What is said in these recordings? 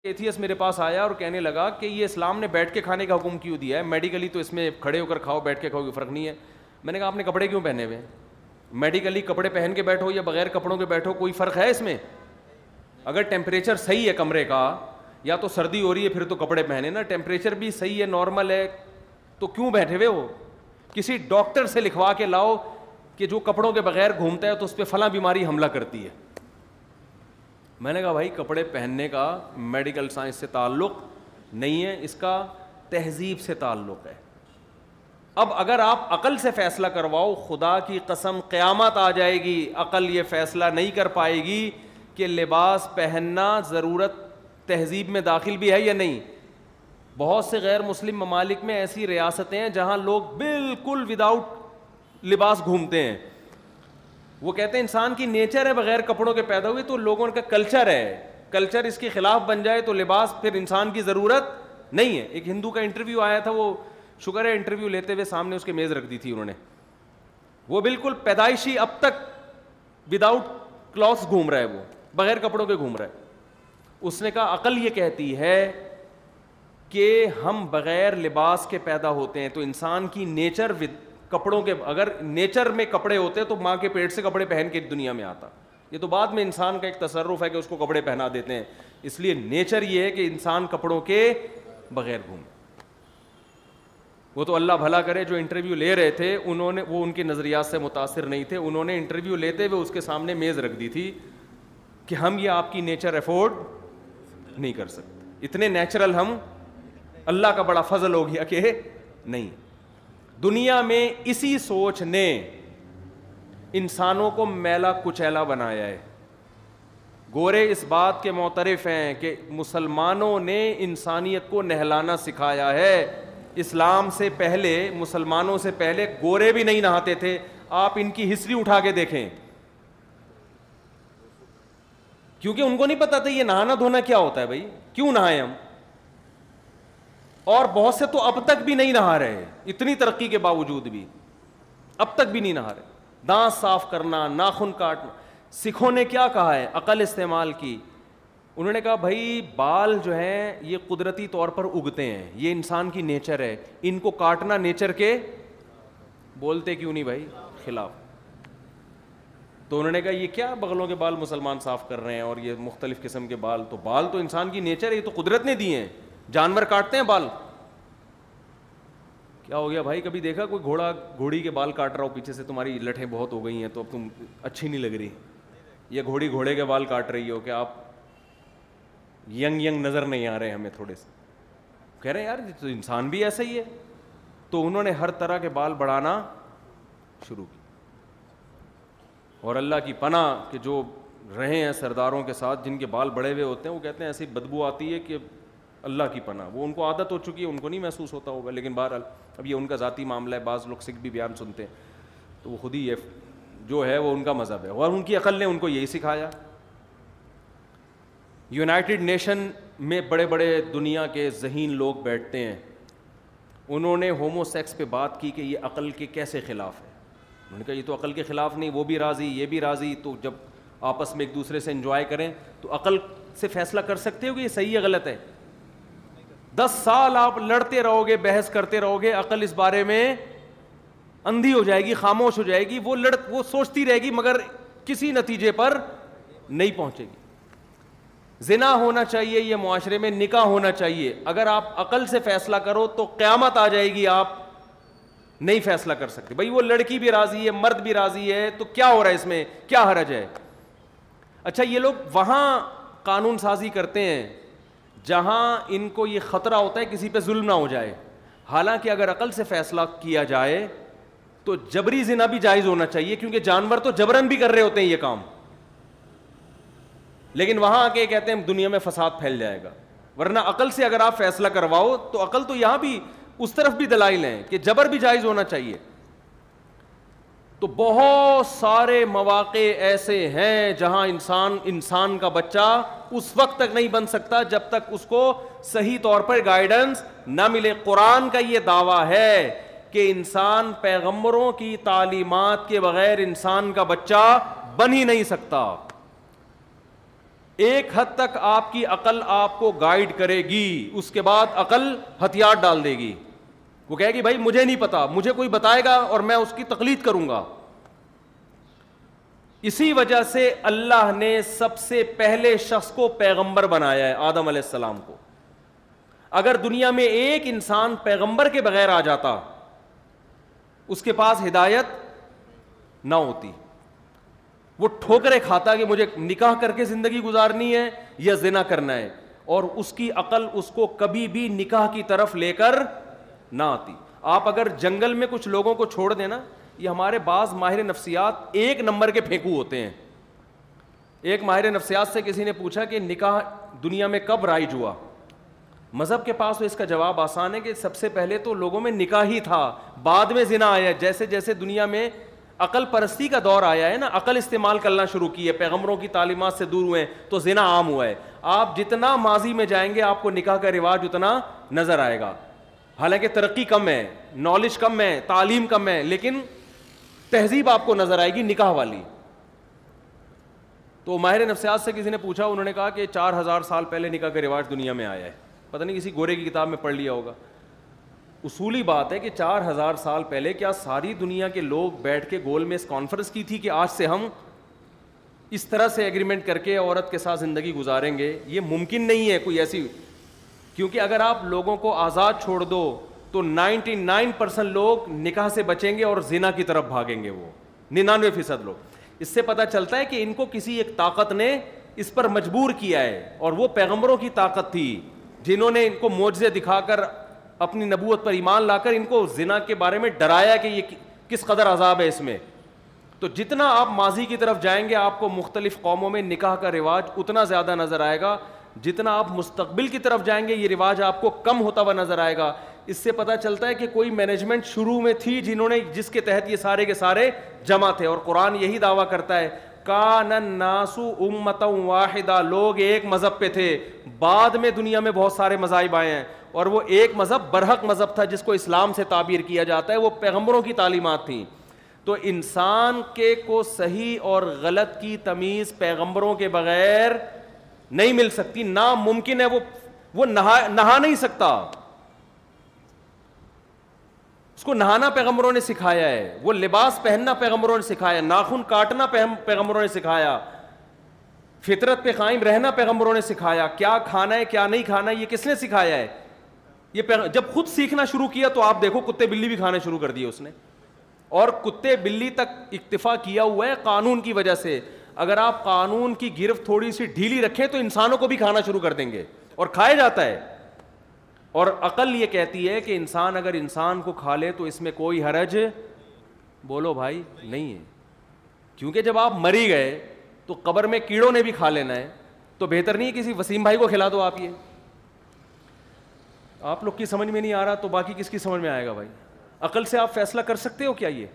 ایتھیس میرے پاس آیا اور کہنے لگا کہ یہ اسلام نے بیٹھ کے کھانے کا حکم کیوں دیا ہے؟ میڈیکلی تو اس میں کھڑے ہو کر کھاؤ بیٹھ کے کھاؤ کوئی فرق نہیں ہے. میں نے کہا آپ نے کپڑے کیوں پہنے ہوئے ہیں؟ میڈیکلی کپڑے پہن کے بیٹھو یا بغیر کپڑوں کے بیٹھو کوئی فرق ہے اس میں؟ اگر ٹیمپریچر صحیح ہے کمرے کا, یا تو سردی ہو رہی ہے پھر تو کپڑے پہنے نا, ٹیمپریچر بھی صحیح ہے نارمل ہے تو کیوں بیٹھے ہوئے ہو؟ کسی ڈاکٹر سے لکھوا کے لاؤ کہ جو کپڑوں کے بغیر گھومتا ہے تو اس پہ فلاں بیماری حملہ کرتی ہے. میں نے کہا بھائی کپڑے پہننے کا میڈیکل سائنس سے تعلق نہیں ہے, اس کا تہذیب سے تعلق ہے. اب اگر آپ عقل سے فیصلہ کرواؤ, خدا کی قسم قیامت آ جائے گی عقل یہ فیصلہ نہیں کر پائے گی کہ لباس پہننا ضرورت تہذیب میں داخل بھی ہے یا نہیں. بہت سے غیر مسلم ممالک میں ایسی ریاستیں ہیں جہاں لوگ بالکل وداؤٹ لباس گھومتے ہیں. وہ کہتے ہیں انسان کی نیچر ہے بغیر کپڑوں کے پیدا ہوئے, تو لوگوں کا کلچر ہے, کلچر اس کے خلاف بن جائے تو لباس پھر انسان کی ضرورت نہیں ہے. ایک ہندو کا انٹرویو آیا تھا, وہ شکر ہے انٹرویو لیتے ہوئے سامنے اس کے میز رکھ دی تھی انہوں نے, وہ بالکل پیدائشی اب تک وداؤٹ کلاتھس گھوم رہا ہے, وہ بغیر کپڑوں کے گھوم رہا ہے. اس نے کہا عقل یہ کہتی ہے کہ ہم بغیر لباس کے پیدا ہوتے ہیں, تو انسان کی نیچر کپڑوں کے, اگر نیچر میں کپڑے ہوتے تو ماں کے پیٹ سے کپڑے پہن کے دنیا میں آتا. یہ تو بعد میں انسان کا ایک تصرف ہے کہ اس کو کپڑے پہنا دیتے ہیں, اس لیے نیچر یہ ہے کہ انسان کپڑوں کے بغیر گھومے. وہ تو اللہ بھلا کرے جو انٹرویو لے رہے تھے انہوں نے, وہ ان کے نظریات سے متاثر نہیں تھے, انہوں نے انٹرویو لیتے ہوئے اس کے سامنے میز رکھ دی تھی کہ ہم یہ آپ کی نیچر افورڈ نہیں کر سکتے, اتنے نیچرل ہم, اللہ کا بڑا فضل ہو گیا کہ نہیں. دنیا میں اسی سوچ نے انسانوں کو میلا کچیلا بنایا ہے. گورے اس بات کے معترف ہیں کہ مسلمانوں نے انسانیت کو نہلانا سکھایا ہے. اسلام سے پہلے, مسلمانوں سے پہلے گورے بھی نہیں نہاتے تھے. آپ ان کی ہسٹری اٹھا کے دیکھیں, کیونکہ ان کو نہیں پتا تھا یہ نہانا دھونا کیا ہوتا ہے. بھائی کیوں نہائے ہم؟ اور بہت سے تو اب تک بھی نہیں نہا رہے, اتنی ترقی کے باوجود بھی اب تک بھی نہیں نہا رہے. دانت صاف کرنا, ناخن کاٹنا, سکھوں نے کیا کہا ہے؟ عقل استعمال کی. انہوں نے کہا بھائی بال جو ہیں یہ قدرتی طور پر اگتے ہیں, یہ انسان کی نیچر ہے, ان کو کاٹنا نیچر کے, بولتے کیوں نہیں بھائی خلاف. تو انہوں نے کہا یہ کیا بغلوں کے بال مسلمان صاف کر رہے ہیں اور یہ مختلف قسم کے بال, تو بال تو انسان کی نیچر ہے, یہ تو قدرت نے دیے ہیں. جانور کاٹتے ہیں بال. کیا ہو گیا بھائی, کبھی دیکھا کوئی گھوڑا گھوڑی کے بال کاٹ رہا ہو پیچھے سے, تمہاری لٹیں بہت ہو گئی ہیں تو اب تم اچھی نہیں لگ رہی, یہ گھوڑی گھوڑے کے بال کاٹ رہی ہو کہ آپ ینگ نظر نہیں آ رہے ہمیں تھوڑے سے. کہہ رہے ہیں یار تو انسان بھی ایسا ہی ہے. تو انہوں نے ہر طرح کے بال بڑھانا شروع کی. اور اللہ کی پناہ کہ جو رہے ہیں سرداروں کے ساتھ جن کے بال بڑے ہوئے ہوتے ہیں, وہ کہتے ہیں ایسی بدبو آتی ہے کہ اللہ کی پناہ. وہ ان کو عادت ہو چکی ہے, ان کو نہیں محسوس ہوتا ہوگا, لیکن بہرحال اب یہ ان کا ذاتی معاملہ ہے. بعض لوگ سکھ بھی بیان سنتے ہیں تو وہ خود ہی یہ جو ہے وہ ان کا مذہب ہے, اور ان کی عقل نے ان کو یہی سکھایا. یونائٹڈ نیشن میں بڑے بڑے دنیا کے ذہین لوگ بیٹھتے ہیں, انہوں نے ہومو سیکس پہ بات کی کہ یہ عقل کے کیسے خلاف ہے. انہوں نے کہا یہ تو عقل کے خلاف نہیں, وہ بھی راضی یہ بھی راضی, تو جب آپس میں ایک دوسرے سے انجوائے کریں تو عقل سے فیصلہ کر سکتے ہو کہ یہ صحیح ہے غلط ہے. 10 سال آپ لڑتے رہو گے, بحث کرتے رہو گے, عقل اس بارے میں اندھی ہو جائے گی, خاموش ہو جائے گی, وہ سوچتی رہے گی مگر کسی نتیجے پر نہیں پہنچے گی. زنا ہونا چاہیے یہ معاشرے میں, نکاح ہونا چاہیے, اگر آپ عقل سے فیصلہ کرو تو قیامت آ جائے گی آپ نہیں فیصلہ کر سکتے. بھائی وہ لڑکی بھی راضی ہے, مرد بھی راضی ہے, تو کیا ہو رہا ہے اس میں, کیا حرج ہے؟ اچھا یہ لوگ وہاں قانون سازی کرتے ہیں جہاں ان کو یہ خطرہ ہوتا ہے کسی پہ ظلم نہ ہو جائے. حالانکہ اگر عقل سے فیصلہ کیا جائے تو جبری زنا بھی جائز ہونا چاہیے, کیونکہ جانور تو جبرن بھی کر رہے ہوتے ہیں یہ کام, لیکن وہاں آ کے کہتے ہیں دنیا میں فساد پھیل جائے گا. ورنہ عقل سے اگر آپ فیصلہ کرواؤ تو عقل تو یہاں بھی اس طرف بھی دلائل ہیں کہ جبر بھی جائز ہونا چاہیے. تو بہت سارے مواقع ایسے ہیں جہاں انسان کا بچہ اس وقت تک نہیں بن سکتا جب تک اس کو صحیح طور پر گائیڈنس نہ ملے. قرآن کا یہ دعویٰ ہے کہ انسان پیغمبروں کی تعلیمات کے بغیر انسان کا بچہ بن ہی نہیں سکتا. ایک حد تک آپ کی عقل آپ کو گائیڈ کرے گی, اس کے بعد عقل ہتھیار ڈال دے گی, وہ کہے گی بھائی مجھے نہیں پتا, مجھے کوئی بتائے گا اور میں اس کی تقلید کروں گا. اسی وجہ سے اللہ نے سب سے پہلے شخص کو پیغمبر بنایا ہے, آدم علیہ السلام کو. اگر دنیا میں ایک انسان پیغمبر کے بغیر آ جاتا, اس کے پاس ہدایت نہ ہوتی, وہ ٹھوکریں کھاتا کہ مجھے نکاح کر کے زندگی گزارنی ہے یا زنا کرنا ہے, اور اس کی عقل اس کو کبھی بھی نکاح کی طرف لے کر نہ آتی. آپ اگر جنگل میں کچھ لوگوں کو چھوڑ دینا, یہ ہمارے بعض ماہر نفسیات ایک نمبر کے پھینکو ہوتے ہیں. ایک ماہر نفسیات سے کسی نے پوچھا کہ نکاح دنیا میں کب رائج ہوا, مذہب کے پاس تو اس کا جواب آسان ہے کہ سب سے پہلے تو لوگوں میں نکاح ہی تھا, بعد میں زنا آیا. جیسے جیسے دنیا میں عقل پرستی کا دور آیا ہے نا, عقل استعمال کرنا شروع کی ہے, پیغمبروں کی تعلیمات سے دور ہوئے ہیں, تو زنا عام ہوا ہے. آپ جتنا ماضی میں جائیں گے آپ کو نکاح کا رواج اتنا نظر آئے گا. حالانکہ ترقی کم ہے, نالج کم ہے, تعلیم کم ہے, لیکن تہذیب آپ کو نظر آئے گی نکاح والی. تو ماہر نفسیات سے کسی نے پوچھا, انہوں نے کہا کہ 4000 سال پہلے نکاح کا رواج دنیا میں آیا ہے. پتہ نہیں کسی گورے کی کتاب میں پڑھ لیا ہوگا. اصولی بات ہے کہ 4000 سال پہلے کیا ساری دنیا کے لوگ بیٹھ کے گول میں اس کانفرنس کی تھی کہ آج سے ہم اس طرح سے ایگریمنٹ کر کے عورت کے ساتھ زندگی گزاریں گے؟ یہ ممکن نہیں ہے کوئی ایسی, کیونکہ اگر آپ لوگوں کو آزاد چھوڑ دو تو 99% لوگ نکاح سے بچیں گے اور زنا کی طرف بھاگیں گے, وہ 99% لوگ. اس سے پتہ چلتا ہے کہ ان کو کسی ایک طاقت نے اس پر مجبور کیا ہے, اور وہ پیغمبروں کی طاقت تھی جنہوں نے ان کو معجزے دکھا کر اپنی نبوت پر ایمان لا کر ان کو زنا کے بارے میں ڈرایا کہ یہ کس قدر عذاب ہے اس میں. تو جتنا آپ ماضی کی طرف جائیں گے آپ کو مختلف قوموں میں نکاح کا رواج اتنا زیادہ نظر آئے گا, جتنا آپ مستقبل کی طرف جائیں گے یہ رواج آپ کو کم ہوتا ہوا نظر آئے گا. اس سے پتہ چلتا ہے کہ کوئی مینجمنٹ شروع میں تھی جنہوں نے, جس کے تحت یہ سارے کے سارے جمع تھے. اور قرآن یہی دعویٰ کرتا ہے کان الناس امتا واحدہ, لوگ ایک مذہب پہ تھے, بعد میں دنیا میں بہت سارے مذاہب آئے ہیں, اور وہ ایک مذہب برحق مذہب تھا جس کو اسلام سے تعبیر کیا جاتا ہے, وہ پیغمبروں کی تعلیمات تھیں. تو انسان کے کو صحیح اور غلط کی تمیز پیغمبروں کے بغیر نہیں مل سکتی, ناممکن ہے. وہ نہا نہیں سکتا, اس کو نہانا پیغمبروں نے سکھایا ہے, وہ لباس پہننا پیغمبروں نے سکھایا, ناخن کاٹنا پیغمبروں نے سکھایا, فطرت پہ قائم رہنا پیغمبروں نے سکھایا, کیا کھانا ہے کیا نہیں کھانا یہ کس نے سکھایا ہے. یہ جب خود سیکھنا شروع کیا تو آپ دیکھو کتے بلی بھی کھانے شروع کر دیے اس نے, اور کتے بلی تک اکتفا کیا ہوا ہے قانون کی وجہ سے. اگر آپ قانون کی گرفت تھوڑی سی ڈھیلی رکھیں تو انسانوں کو بھی کھانا شروع کر دیں گے, اور کھایا جاتا ہے. اور عقل یہ کہتی ہے کہ انسان اگر انسان کو کھا لے تو اس میں کوئی حرج, بولو بھائی, نہیں ہے. کیونکہ جب آپ مری گئے تو قبر میں کیڑوں نے بھی کھا لینا ہے, تو بہتر نہیں کسی وسیم بھائی کو کھلا دو آپ. یہ آپ لوگ کی سمجھ میں نہیں آ رہا تو باقی کس کی سمجھ میں آئے گا بھائی؟ عقل سے آپ فیصلہ کر سکتے ہو کیا؟ یہ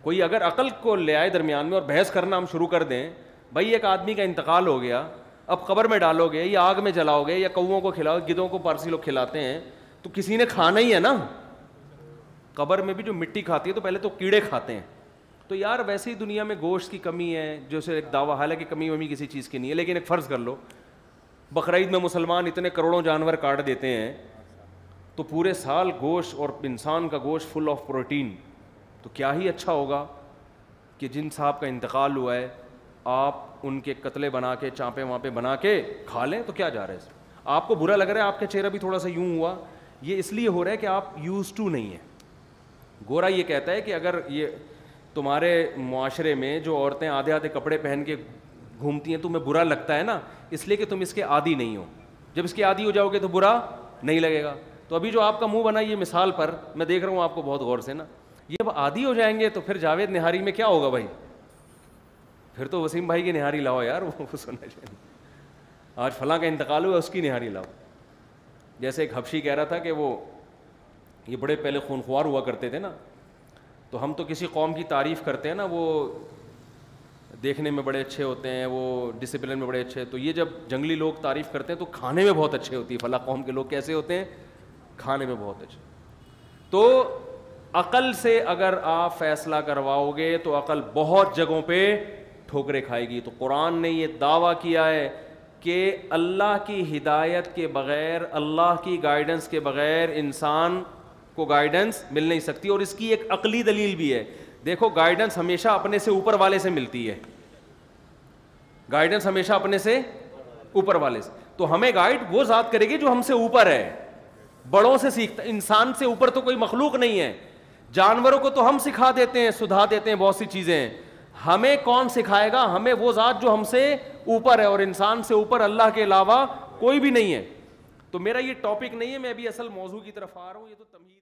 کوئی اگر عقل کو لے آئے درمیان میں اور بحث کرنا ہم شروع کر دیں, بھائی ایک آدمی کا انتقال ہو گیا, اب قبر میں ڈالو گے یا آگ میں جلاؤ گے یا کوؤں کو کھلاؤ, گدھوں کو پارسی لوگ کھلاتے ہیں, تو کسی نے کھانا ہی ہے نا. قبر میں بھی جو مٹی کھاتی ہے تو پہلے تو کیڑے کھاتے ہیں. تو یار ویسے ہی دنیا میں گوشت کی کمی ہے, جو سے ایک دعویٰ, حالانکہ کمی ومی کسی چیز کی نہیں ہے, لیکن ایک فرض کر لو بقرعید میں مسلمان اتنے کروڑوں جانور کاٹ دیتے ہیں, تو پورے سال گوشت اور انسان کا گوشت فل آف پروٹین, تو کیا ہی اچھا ہوگا کہ جن صاحب کا انتقال ہوا ہے آپ ان کے قتلے بنا کے چانپے وانپے بنا کے کھا لیں, تو کیا جا رہا ہے اس میں؟ آپ کو برا لگ رہا ہے, آپ کا چہرہ بھی تھوڑا سا یوں ہوا, یہ اس لیے ہو رہا ہے کہ آپ یوز ٹو نہیں ہیں. گورا یہ کہتا ہے کہ اگر یہ تمہارے معاشرے میں جو عورتیں آدھے آدھے کپڑے پہن کے گھومتی ہیں تمہیں برا لگتا ہے نا, اس لیے کہ تم اس کے عادی نہیں ہو. جب اس کے عادی ہو جاؤ گے تو برا نہیں لگے گا. تو ابھی جو آپ کا منہ بنا یہ مثال پر میں دیکھ رہا ہوں آپ کو بہت غور سے نا, یہ اب عادی ہو جائیں گے تو پھر جاوید نہاری میں کیا ہوگا بھائی؟ پھر تو وسیم بھائی کی نہاری لاؤ یار, وہ سننا چاہیے. آج فلاں کا انتقال ہوا اس کی نہاری لاؤ. جیسے ایک حبشی کہہ رہا تھا کہ وہ یہ بڑے پہلے خونخوار ہوا کرتے تھے نا, تو ہم تو کسی قوم کی تعریف کرتے ہیں نا, وہ دیکھنے میں بڑے اچھے ہوتے ہیں, وہ ڈسپلن میں بڑے اچھے, تو یہ جب جنگلی لوگ تعریف کرتے ہیں تو کھانے میں بہت اچھے ہوتی ہے. فلاں قوم کے لوگ کیسے ہوتے ہیں؟ کھانے میں بہت اچھے. تو عقل سے اگر آپ فیصلہ کرواؤ گے تو عقل بہت جگہوں پہ ٹھوکریں کھائے گی. تو قرآن نے یہ دعویٰ کیا ہے کہ اللہ کی ہدایت کے بغیر, اللہ کی گائیڈنس کے بغیر انسان کو گائیڈنس مل نہیں سکتی. اور اس کی ایک عقلی دلیل بھی ہے. دیکھو گائیڈنس ہمیشہ اپنے سے اوپر والے سے ملتی ہے, گائیڈنس ہمیشہ اپنے سے اوپر والے سے. تو ہمیں گائیڈ وہ ذات کرے گی جو ہم سے اوپر ہے, بڑوں سے سیکھتا. انسان سے اوپر تو کوئی مخلوق نہیں ہے. جانوروں کو تو ہم سکھا دیتے ہیں, سدھا دیتے ہیں, بہت سی چیزیں. ہمیں کون سکھائے گا؟ ہمیں وہ ذات جو ہم سے اوپر ہے, اور انسان سے اوپر اللہ کے علاوہ کوئی بھی نہیں ہے. تو میرا یہ ٹاپک نہیں ہے, میں ابھی اصل موضوع کی طرف آ رہا ہوں. یہ تو تمہید